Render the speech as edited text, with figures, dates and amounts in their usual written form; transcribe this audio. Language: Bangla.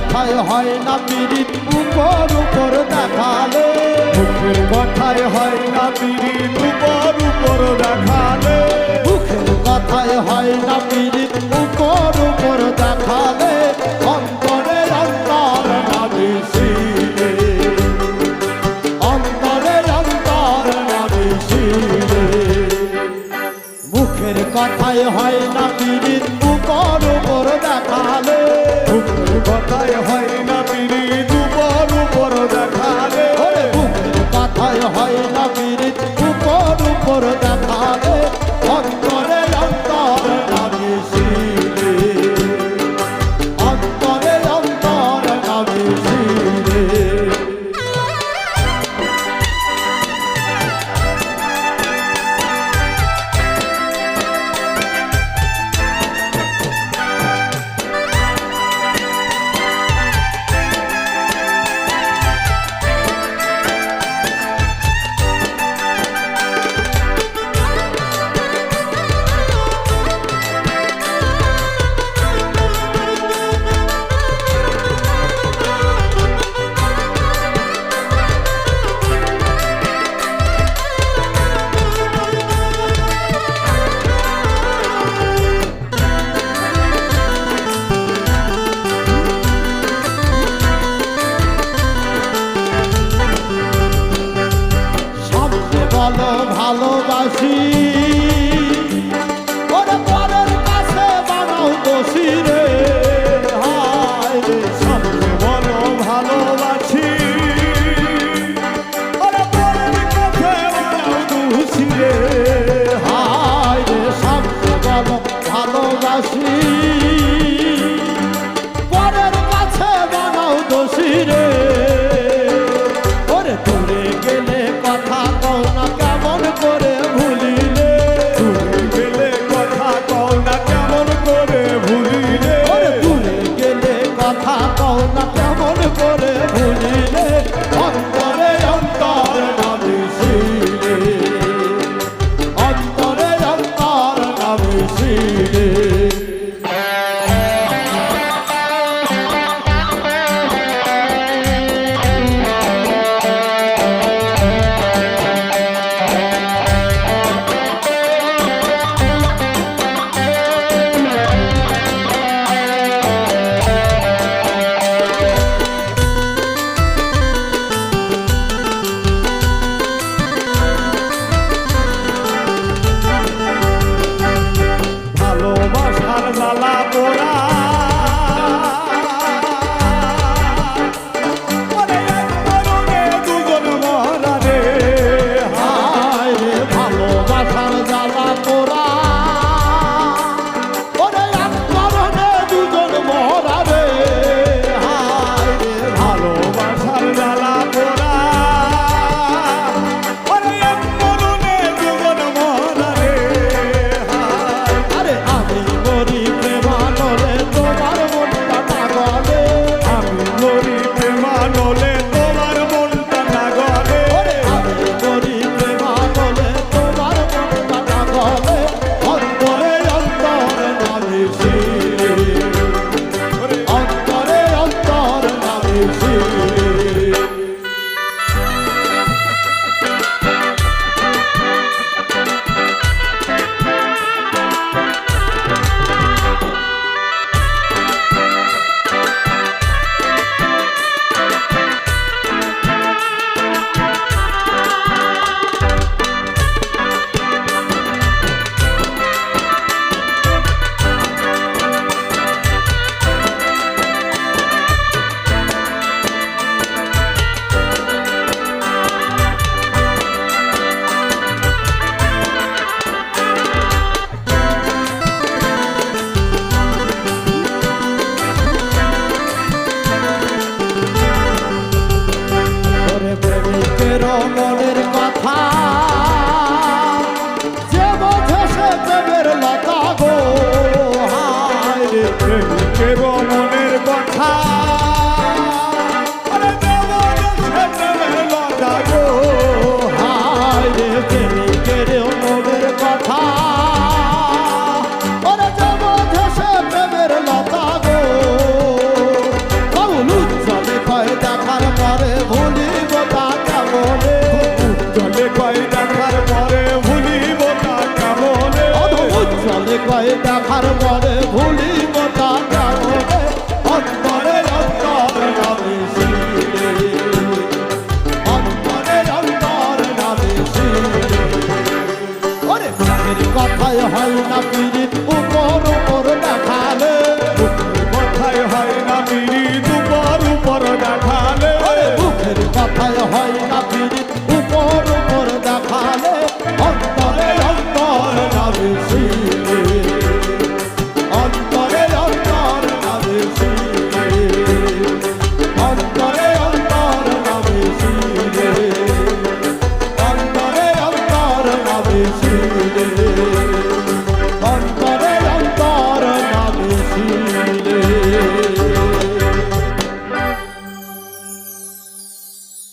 কথায় হয় না পীড়িত উপর উপর দেখালে মুখের কথায় হয় না পীড়িত উপর উপর দেখালে মুখের কথায় হয় না পীড়িত উপর উপর দেখালে অন্তরে অন্তর না মিশিলে অন্তরে অন্তর না মিশিলে মুখের কথায় হয় না পীড়িত উপর উপর দেখালে মুখের কথায় হয় না পীড়িত উপর উপর দেখালে মুখের কথায় হয় না পীড়িত উপর উপর দেখালে অন্তরে অন্তর না মিশিলে অন্তরে অন্তর না মিশিলে বলো ভালোবাসি ওরে পরের কাছে বানাও দোষী রে হায় রে সামনে বলো ভালোবাসি ওরে পরের কাছে বানাও দোষী রে হায় রে সামনে বলো ভালোবাসি পরের কাছে বানাও দোষী রে ওরে দূরে গেলে কথা কও না কেমন করে ভুলিলে দূরে গেলে কথা কও না কেমন করে ভুলিলে ওরে দূরে গেলে কথা কও না কেমন করে ভুলিলে অন্তরে অন্তর না মিশিলে অন্তরে অন্তর না মিশিলে ভালোবাসার জ্বালা পোড়া ওরে এক মরণে দুজন মরা রে হায় রে ভালোবাসার জ্বালা পোড়া ওরে এক মরণে দুজন মরা রে হায় রে ভালোবাসার জ্বালা পোড়া ওরে এক মরণে দুজন মরা রে আরে আমি মরি প্রেমানলে তোমার মনটা পাগলে আমি মরি প্রেমানলে তোমার মনটা না গলে ওরে আমি মরি প্রেমানলে তোমার মনটা পাগলে অন্তরে অন্তরে না মিশিলে অন্তরে অন্তর না মিশিলে ওরে প্রেমিকের মনের কথা যে বোঝে সে প্রেমের লতা গো হায় রে প্রেমিকের মনের কথা আরে দেবর সে প্রেমের লতা গো হায় রে প্রেমিকের মনের কথা ওরে যে বোঝে সে প্রেমের লতা গো পরে ভুলিব তা কেমনে চলে কয় দেখার পরে ভুলিব তা কেমনে চলে কয়ে দেখার পরে ভুলিব